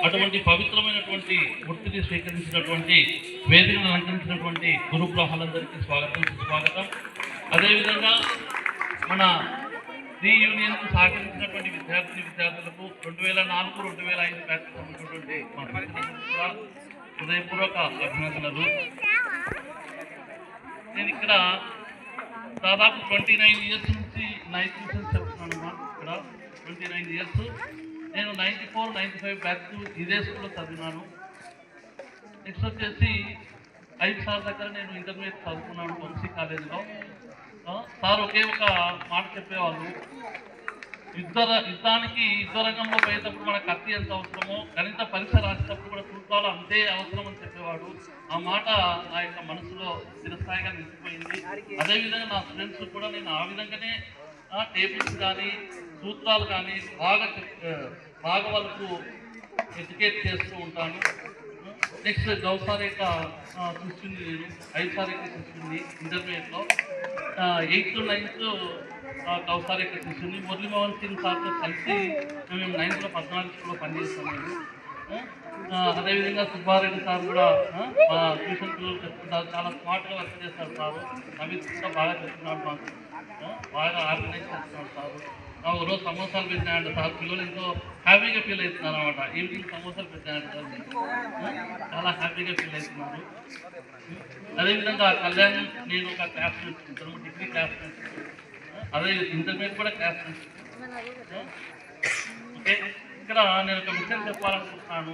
అటువంటి పవిత్రమైనటువంటి వృత్తిని స్వీకరించినటువంటి వేదికను అలంకరించినటువంటి గురు గ్రహాలందరికీ స్వాగతం సుస్వాగతం. అదేవిధంగా మన ది యూనియన్కు సహకరించినటువంటి విద్యార్థులకు 2004-2005 బ్యాచ్ సంబంధించినటువంటి మా కూడా హృదయపూర్వక అభినందనలు. నేను ఇక్కడ దాదాపు 29 ఇయర్స్ నుంచి నైన్త్ సెన్స్ చెప్తున్నాను అన్నమాట. ఇక్కడ 29 ఇయర్స్. నేను 94-95 బ్యాచ్ ఇదే స్కూల్లో చదివినాను. నెక్స్ట్ వచ్చేసి 5 సార్ దగ్గర నేను ఇంటర్మీడియట్ చదువుకున్నాను వంశీ కాలేజీలో. సార్ ఒకే ఒక మాట చెప్పేవాళ్ళు, యుద్ధానికి యుద్ధ రంగంలో పోయేటప్పుడు మన కత్తి ఎంత అవసరమో గణిత పరీక్ష రాసేటప్పుడు కూడా సూత్రాలు అంతే అవసరం అని చెప్పేవాడు. ఆ మాట నా యొక్క మనసులో చిరస్థాయిగా నిలిచిపోయింది. అదేవిధంగా నా స్టూడెంట్స్ కూడా నేను ఆ విధంగానే టేబుల్స్ కానీ సూత్రాలు కానీ బాగా వాళ్ళకు ఎడ్యుకేట్ చేస్తూ ఉంటాను. నెక్స్ట్ గౌసార్ యొక్క చూస్తుంది, నేను 5 సార్ యొక్క చూస్తుంది ఇంటర్మీడియట్లో. 8th 9th గౌసార్ యొక్క చూస్తుంది. మురళీమోహన్ సింగ్ సార్తో కలిసి మేము 9th 14 స్కూల్లో పనిచేస్తాము. అదేవిధంగా సుబ్బారెడ్డి సార్ కూడా మా ట్యూషన్ పిల్లలు చెప్తుంటారు, చాలా స్మార్ట్గా వర్క్ చేస్తారు సారు. నవీత్ కూడా బాగా చెప్తున్నాడు, మాకు బాగా ఆర్గనైజ్ చేస్తున్నాడు సారు. రోజు సమోసాలు పెట్టినాడు సార్, పిల్లలు ఎంతో హ్యాపీగా ఫీల్ అవుతున్నారు అనమాట. ఈవినింగ్ సమోసాలు పెట్టినాడు సార్, చాలా హ్యాపీగా ఫీల్ అవుతున్నారు. అదేవిధంగా కళ్యాణ్ నేను ఒక క్లాస్ నేర్చుకుంటాను, డిగ్రీ క్లాస్ నేర్చుకుంటాను. అదే ఇంటర్మీడియట్ కూడా క్లాస్ నేర్చుకుంటాను. ఓకే, ఇక్కడ నేను ఒక విషయం చెప్పాలనుకుంటున్నాను.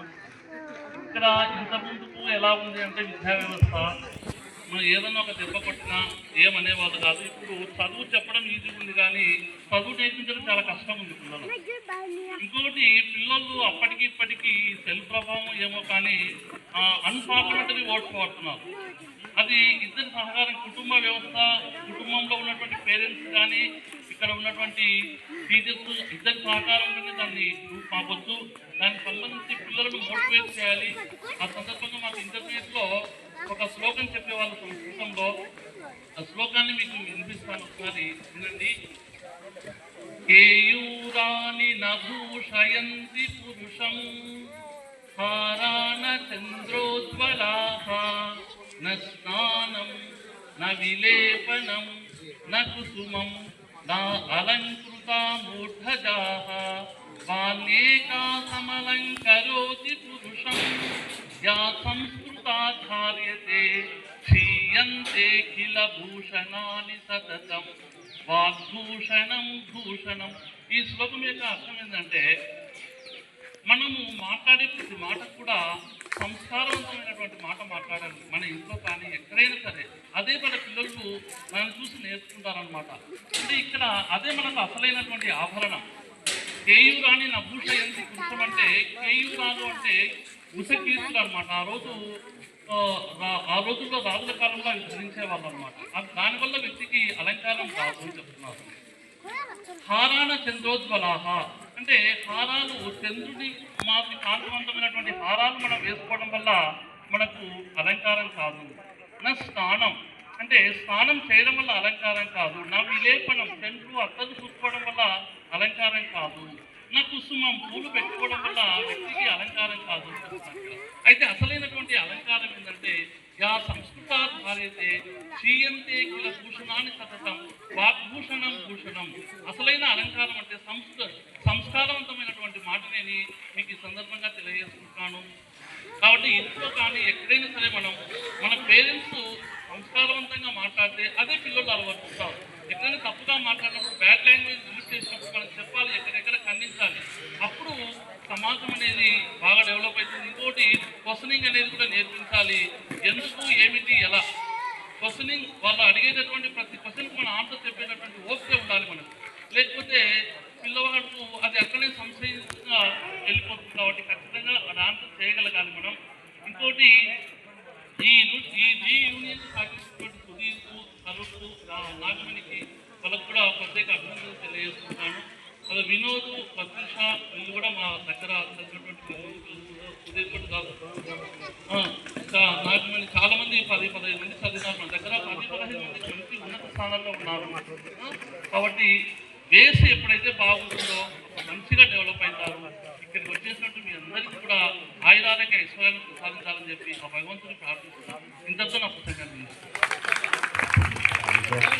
ఇక్కడ ఇంతకుముందుకు ఎలా ఉంది అంటే విద్యా వ్యవస్థ, మనం ఏదన్నా ఒక దెబ్బ కొట్టినా ఏమనేవాళ్ళు కాదు. ఇప్పుడు చదువు చెప్పడం ఈజీగా ఉంది కానీ చదువు నేర్పించడం చాలా కష్టం ఉంది పిల్లలు. ఇంకొకటి, పిల్లలు అప్పటికి ఇప్పటికీ సెల్ ప్రభావం ఏమో కానీ అన్పార్లమెంటరీ ఓట్స్ వాడుతున్నారు. అది ఇద్దరి సహకారం, కుటుంబ వ్యవస్థ, కుటుంబంలో ఉన్నటువంటి పేరెంట్స్ కానీ ఇక్కడ ఉన్నటువంటి టీచర్స్ ఇద్దరి సహకారం కానీ దాన్ని మాకొద్దు, దానికి సంబంధించి పిల్లలను మోటివేట్ చేయాలి. ఆ సందర్భంగా మాకు ఇంటర్మీడియట్లో ఒక శ్లోకం చెప్పేవాళ్ళు సంస్కృతంలో. ఆ శ్లోకాన్ని మీకు వినిపిస్తాను, ఒకసారి వినండి. కేయూరాని నభూషయంతి పురుషం హారాన చంద్రోజ్వలాః న స్నానం న విలేపనం న కుసుమం నా అలంకృతా మూఢజాః బాల్యేకా సమలంకరోతి పురుషం యా సంస్కృతా ధార్యతే క్షీయంతే కిల భూషణాని సతతం వాగ్భూషణం భూషణం. ఈ శ్లోకం యొక్క అర్థం ఏంటంటే, మనము మాట్లాడే ప్రతి మాట కూడా సంస్కారవంతమైనటువంటి మాట మాట్లాడాలి. మన ఇంట్లో కానీ ఎక్కడైనా సరే అదే మన పిల్లలు మనం చూసి నేర్చుకుంటారనమాట. అంటే ఇక్కడ అదే మనకు అసలైనటువంటి ఆభరణం. కేయూరాని నభూషయంతి పురుషం అంటే, కేయూరాలు అంటే ఉషకీర్తులు అనమాట. ఆ రోజుల్లో రాజుల కాలంలో అవి ధరించేవాళ్ళు అనమాట. దానివల్ల వ్యక్తికి అలంకారం కాదు అని చెప్తున్నారు. హారాన చంద్రోజ్వలాహ అంటే హారాలు, చంద్రుడి మాకు కాంతివంతమైనటువంటి హారాలు మనం వేసుకోవడం వల్ల మనకు అలంకారం కాదు. నా స్నానం అంటే స్నానం చేయడం వల్ల అలంకారం కాదు. నా విలేపనం, చంద్రుడు అత్తలు చూసుకోవడం వల్ల అలంకారం కాదు. నా కుసుమం, పూలు పెట్టుకోవడం వల్ల వ్యక్తికి అలంకారం కాదు. అయితే అసలైనటువంటి అలంకారం ఏంటంటే, యా సంస్కృతా ధార్యతే క్షీయంతే కిల భూషణాన్ని సతతం వాగ్భూషణం భూషణం. అసలైన అలంకారం అంటే సంస్కారవంతమైనటువంటి మాట నేను మీకు ఈ సందర్భంగా తెలియజేసుకుంటున్నాను. కాబట్టి ఇంట్లో కానీ ఎక్కడైనా సరే మన పేరెంట్స్ సంస్కారవంతంగా మాట్లాడితే అదే పిల్లలు అలవర్చుతారు. ఎక్కడైనా తప్పుగా మాట్లాడినప్పుడు, బ్యాడ్ లాంగ్వేజ్ యూజ్ చేసినప్పుడు మనం చెప్పాలి, ఎక్కడెక్కడ ఖండించాలి. అప్పుడు సమాజం అనేది బాగా డెవలప్ అవుతుంది. ఇంకోటి, క్వశ్చనింగ్ అనేది కూడా నేర్పించాలి. ఎందుకు, ఏమిటి, ఎలా క్వశ్చనింగ్, వాళ్ళు అడిగేటటువంటి ప్రతి క్వశ్చన్కి మన ఆన్సర్ చెప్పేటటువంటి ఓపిక ఉండాలి మనకు. లేకపోతే పిల్లవాడు అది అక్కడే సంశయంగా వెళ్ళిపోతుంది. కాబట్టి ఖచ్చితంగా అది ఆన్సర్ చేయగలగాలి మనం. ఇంకోటి, ఈ యూనియన్ సాగించినటువంటి సుధీర్కు, కరుకు, నాగమణికి వాళ్ళకు కూడా ప్రత్యేక అభినందనలు తెలియజేస్తున్నాను. అది వినోద్, ప్రత్యూష, వీళ్ళు కూడా మా దగ్గర సుధీర్ కాదు, నాగమణి చాలా మంది 10-15 మంది చదివినారు మన దగ్గర. 10-15 మంది మంచి ఉన్నత స్థానాల్లో ఉన్నారు. కాబట్టి బేస్ ఎప్పుడైతే బాగుంటుందో మంచిగా డెవలప్ అవుతారు. ఇక్కడికి వచ్చేసినట్టు మీ అందరికీ కూడా ఆయురాలకి ఐశ్వర్యాలను ప్రసాదించాలని చెప్పి ఆ భగవంతుని ప్రార్థిస్తున్నాను. ఇంతతో నా పుస్తకం